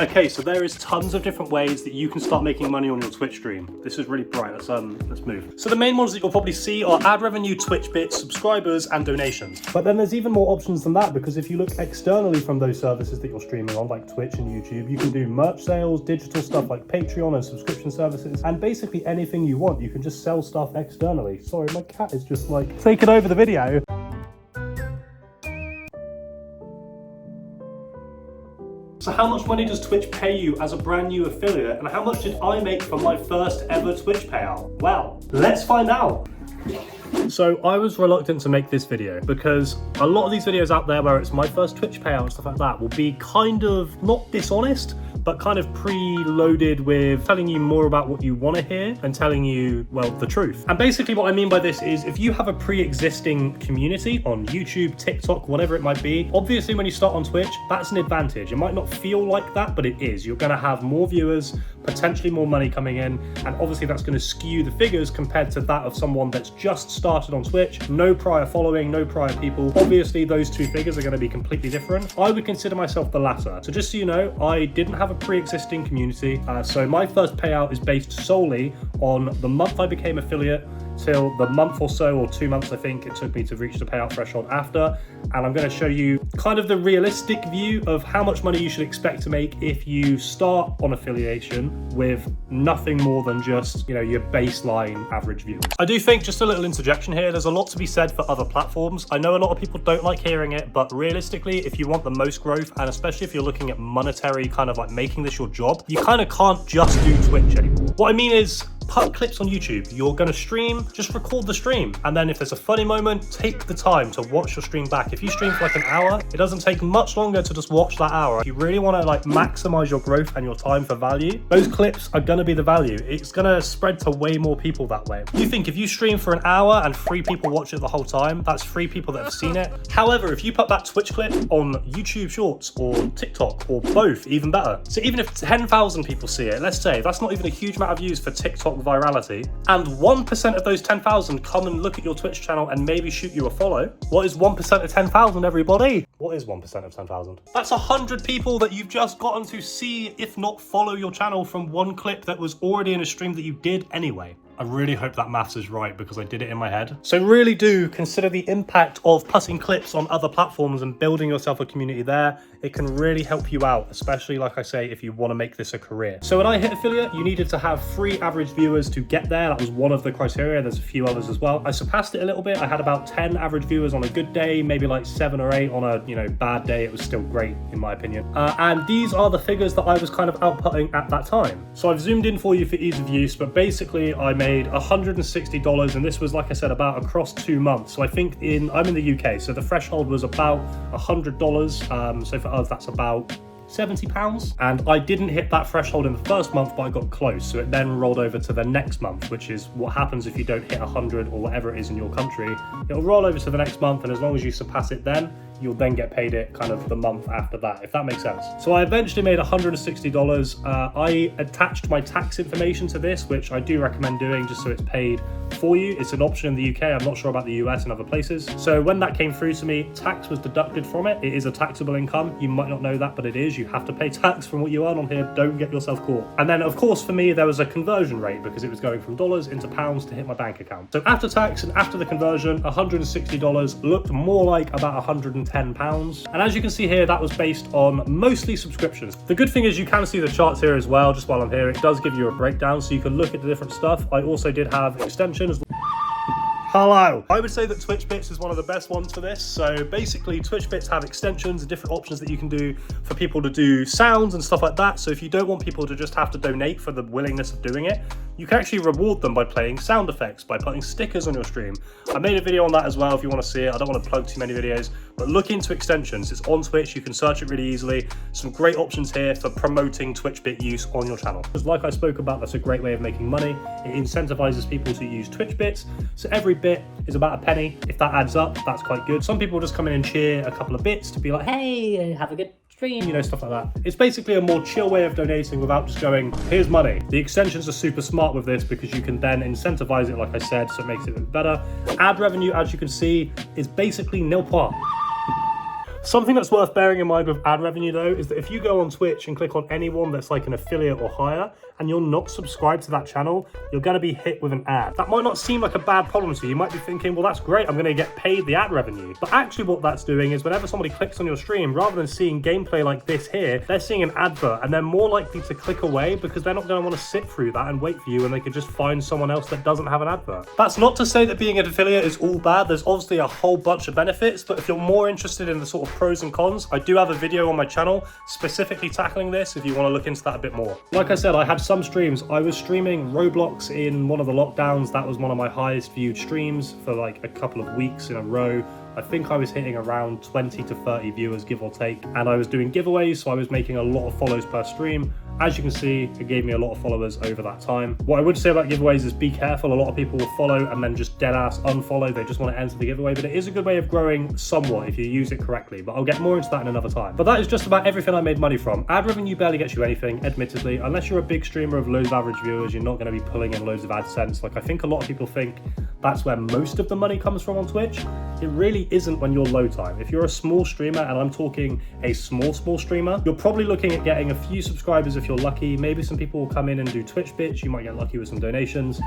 Okay, so there is tons of different ways that you can start making money on your Twitch stream. This is really bright, let's move. So the main ones that you'll probably see are ad revenue, Twitch bits, subscribers, and donations. But then there's even more options than that, because if you look externally from those services that you're streaming on, like Twitch and YouTube, you can do merch sales, digital stuff like Patreon and subscription services, and basically anything you want. You can just sell stuff externally. Sorry, my cat is just like taking over the video. So how much money does Twitch pay you as a brand new affiliate, and how much did I make from my first ever Twitch payout? Well, let's find out. So I was reluctant to make this video because a lot of these videos out there where it's my first Twitch payout and stuff like that will be kind of not dishonest, but kind of pre-loaded with telling you more about what you want to hear and telling you, well, the truth. And basically what I mean by this is if you have a pre-existing community on YouTube, TikTok, whatever it might be, obviously when you start on Twitch, that's an advantage. It might not feel like that, but it is. You're going to have more viewers, potentially more money coming in, and obviously that's going to skew the figures compared to that of someone that's just started on Twitch, no prior following, no prior people. Obviously those two figures are going to be completely different. I would consider myself the latter. So just so you know, I didn't have a pre-existing community, so my first payout is based solely on the month I became affiliate till the month or so, or 2 months I think it took me to reach the payout threshold after. And I'm going to show you kind of the realistic view of how much money you should expect to make if you start on affiliation with nothing more than just, you know, your baseline average viewers. I do think, just a little interjection here, there's a lot to be said for other platforms. I know a lot of people don't like hearing it, but realistically, if you want the most growth, and especially if you're looking at monetary, kind of like making this your job, you kind of can't just do Twitch anymore. What I mean is, put clips on YouTube. You're going to stream, just record the stream. And then if there's a funny moment, take the time to watch your stream back. If you stream for like an hour, it doesn't take much longer to just watch that hour. If you really want to like maximize your growth and your time for value, those clips are going to be the value. It's going to spread to way more people that way. You think if you stream for an hour and 3 people watch it the whole time, that's 3 people that have seen it. However, if you put that Twitch clip on YouTube Shorts or TikTok or both, even better. So even if 10,000 people see it, let's say that's not even a huge amount of views for TikTok virality, and 1% of those 10,000 come and look at your Twitch channel and maybe shoot you a follow. What is 1% of 10,000, everybody? What is 1% of 10,000? That's 100 people that you've just gotten to see, if not follow your channel, from one clip that was already in a stream that you did anyway. I really hope that maths is right because I did it in my head. So really do consider the impact of putting clips on other platforms and building yourself a community there. It can really help you out, especially like I say, if you want to make this a career. So when I hit affiliate, you needed to have 3 average viewers to get there. That was one of the criteria. There's a few others as well. I surpassed it a little bit. I had about 10 average viewers on a good day, maybe like 7 or 8 on a, you know, bad day. It was still great in my opinion. And these are the figures that I was kind of outputting at that time. So I've zoomed in for you for ease of use, but basically I made $160, and this was, like I said, about across 2 months. So I think I'm in the UK, so the threshold was about $100. So for us, that's about £70, and I didn't hit that threshold in the first month, but I got close, so it then rolled over to the next month, which is what happens if you don't hit 100 or whatever it is in your country. It'll roll over to the next month, and as long as you surpass it then, you'll then get paid it kind of the month after that, if that makes sense. So I eventually made $160. I attached my tax information to this, which I do recommend doing just so it's paid for you. It's an option in the UK. I'm not sure about the US and other places. So when that came through to me, tax was deducted from it. It is a taxable income. You might not know that, but it is. You have to pay tax from what you earn on here. Don't get yourself caught. And then of course for me, there was a conversion rate because it was going from dollars into pounds to hit my bank account. So after tax and after the conversion, $160 looked more like about £110. And as you can see here, that was based on mostly subscriptions. The good thing is you can see the charts here as well, just while I'm here. It does give you a breakdown so you can look at the different stuff. I also did have extensions. Hello. I would say that Twitch Bits is one of the best ones for this. So basically Twitch Bits have extensions and different options that you can do for people to do sounds and stuff like that. So if you don't want people to just have to donate for the willingness of doing it, you can actually reward them by playing sound effects, by putting stickers on your stream. I made a video on that as well if you want to see it. I don't want to plug too many videos, but look into extensions. It's on Twitch. You can search it really easily. Some great options here for promoting Twitch Bit use on your channel. Because like I spoke about, that's a great way of making money. It incentivizes people to use Twitch Bits. So every bit is about a penny. If that adds up, that's quite good. Some people just come in and cheer a couple of bits to be like, hey, have a good stream, you know, stuff like that. It's basically a more chill way of donating without just going, here's money. The extensions are super smart with this because you can then incentivize it, like I said, so it makes it a bit better. Ad revenue, as you can see, is basically nil point. Something that's worth bearing in mind with ad revenue though is that if you go on Twitch and click on anyone that's like an affiliate or higher and you're not subscribed to that channel, you're going to be hit with an ad. That might not seem like a bad problem to you. You might be thinking, well, that's great, I'm going to get paid the ad revenue. But actually what that's doing is whenever somebody clicks on your stream, rather than seeing gameplay like this here, they're seeing an advert and they're more likely to click away because they're not going to want to sit through that and wait for you when they could just find someone else that doesn't have an advert. That's not to say that being an affiliate is all bad. There's obviously a whole bunch of benefits, but if you're more interested in the sort of pros and cons, I do have a video on my channel specifically tackling this if you want to look into that a bit more. Like I said, I had some streams. I was streaming Roblox in one of the lockdowns. That was one of my highest viewed streams for like a couple of weeks in a row. I think I was hitting around 20 to 30 viewers, give or take. And I was doing giveaways, so I was making a lot of follows per stream. As you can see, it gave me a lot of followers over that time. What I would say about giveaways is be careful. A lot of people will follow and then just dead ass unfollow. They just want to enter the giveaway, but it is a good way of growing somewhat if you use it correctly. But I'll get more into that in another time. But that is just about everything I made money from. Ad revenue barely gets you anything, admittedly. Unless you're a big streamer of loads of average viewers, you're not going to be pulling in loads of AdSense. Like I think a lot of people think that's where most of the money comes from on Twitch. It really isn't when you're low time. If you're a small streamer, and I'm talking a small streamer, you're probably looking at getting a few subscribers if you're lucky. Maybe some people will come in and do Twitch bits. You might get lucky with some donations.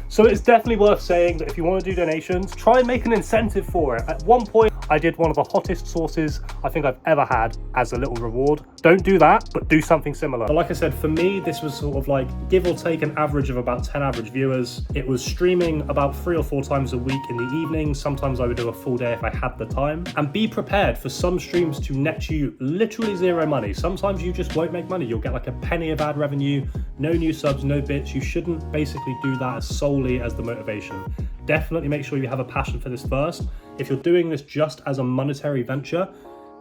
So it's definitely worth saying that if you want to do donations, try and make an incentive for it. At one point, I did one of the hottest sauces I think I've ever had as a little reward. Don't do that, but do something similar. But like I said, for me, this was sort of like give or take an average of about 10 average viewers. It was streaming about 3 or 4 times a week in the evening. Sometimes I would do a full day if I had the time. And be prepared for some streams to net you literally zero money. Sometimes you just won't make money. You'll get like a penny of ad revenue, no new subs, no bits. You shouldn't basically do that solely as the motivation. Definitely make sure you have a passion for this first. If you're doing this just as a monetary venture,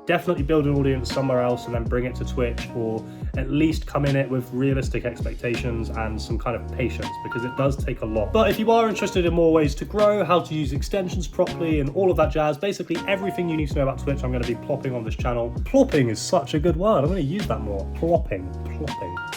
definitely build an audience somewhere else and then bring it to Twitch, or at least come in it with realistic expectations and some kind of patience, because it does take a lot. But if you are interested in more ways to grow, how to use extensions properly and all of that jazz, basically everything you need to know about Twitch, I'm going to be plopping on this channel. Plopping is such a good word. I'm going to use that more. Plopping.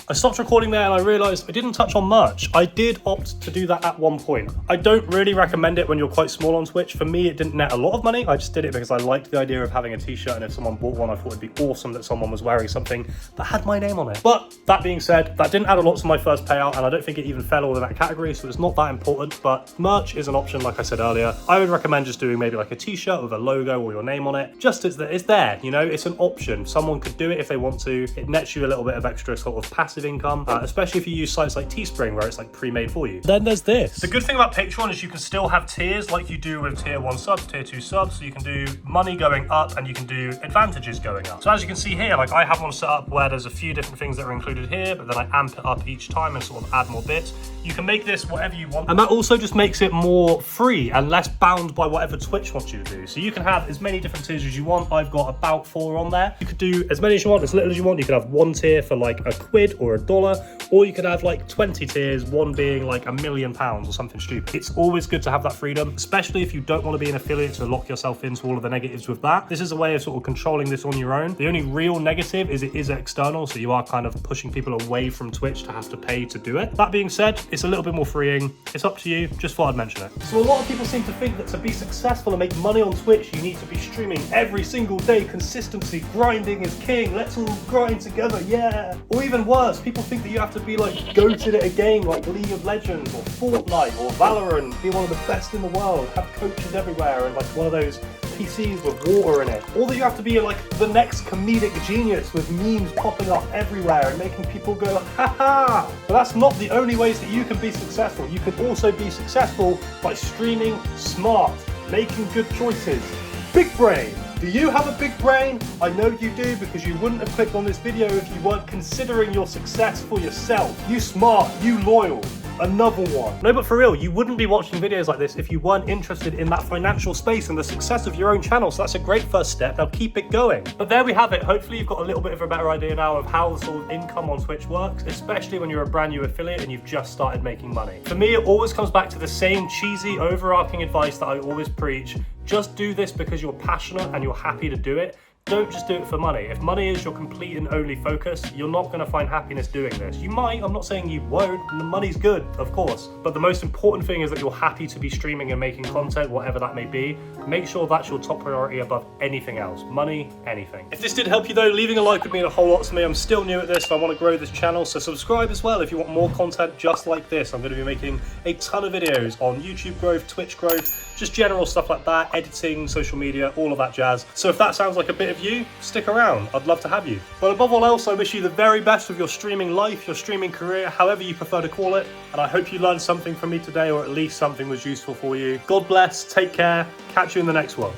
I stopped recording there and I realized I didn't touch on merch. I did opt to do that at one point. I don't really recommend it when you're quite small on Twitch. For me, it didn't net a lot of money. I just did it because I liked the idea of having a t-shirt, and if someone bought one, I thought it'd be awesome that someone was wearing something that had my name on it. But that being said, that didn't add a lot to my first payout, and I don't think it even fell within that category, so it's not that important. But merch is an option, like I said earlier. I would recommend just doing maybe like a t-shirt with a logo or your name on it. Just as it's there, you know, it's an option. Someone could do it if they want to. It nets you a little bit of extra sort of passive income, especially if you use sites like Teespring where it's like pre-made for you. Then there's this. The good thing about Patreon is you can still have tiers like you do with tier 1 subs, tier 2 subs, so you can do money going up and you can do advantages going up. So as you can see here, like I have one set up where there's a few different things that are included here, but then I amp it up each time and sort of add more bits. You can make this whatever you want, and that also just makes it more free and less bound by whatever Twitch wants you to do. So you can have as many different tiers as you want. I've got about 4 on there. You could do as many as you want, as little as you want. You could have one tier for like £1 or $1, or you could have like 20 tiers, one being like £1 million or something stupid. It's always good to have that freedom, especially if you don't want to be an affiliate to lock yourself into all of the negatives with that. This is a way of sort of controlling this on your own. The only real negative is it is external, so you are kind of pushing people away from Twitch to have to pay to do it. That being said, it's a little bit more freeing. It's up to you. Just thought I'd mention it. So a lot of people seem to think that to be successful and make money on Twitch, you need to be streaming every single day. Consistency, grinding is king. Let's all grind together, yeah. Or even worse, people think that you have to be like goated at a game like League of Legends or Fortnite or Valorant, be one of the best in the world, have coaches everywhere, and like one of those PCs with water in it. Or that you have to be like the next comedic genius with memes popping up everywhere and making people go, ha ha! But that's not the only ways that you can be successful. You can also be successful by streaming smart, making good choices. Big brain! Do you have a big brain? I know you do, because you wouldn't have clicked on this video if you weren't considering your success for yourself. You smart, you loyal. Another one. No, but for real, you wouldn't be watching videos like this if you weren't interested in that financial space and the success of your own channel. So that's a great first step. Now keep it going. But there we have it. Hopefully you've got a little bit of a better idea now of how the sort of income on Twitch works, especially when you're a brand new affiliate and you've just started making money. For me, it always comes back to the same cheesy, overarching advice that I always preach. Just do this because you're passionate and you're happy to do it. Don't just do it for money. If money is your complete and only focus, you're not going to find happiness doing this. You might, I'm not saying you won't, and the money's good, of course. But the most important thing is that you're happy to be streaming and making content, whatever that may be. Make sure that's your top priority above anything else. Money, anything. If this did help you though, leaving a like would mean a whole lot to me. I'm still new at this, so I want to grow this channel, so subscribe as well if you want more content just like this. I'm going to be making a ton of videos on YouTube growth, Twitch growth, just general stuff like that, editing, social media, all of that jazz. So if that sounds like a bit of you, stick around. I'd love to have you. But above all else, I wish you the very best with your streaming life, your streaming career, however you prefer to call it. And I hope you learned something from me today, or at least something was useful for you. God bless, take care, catch you in the next one.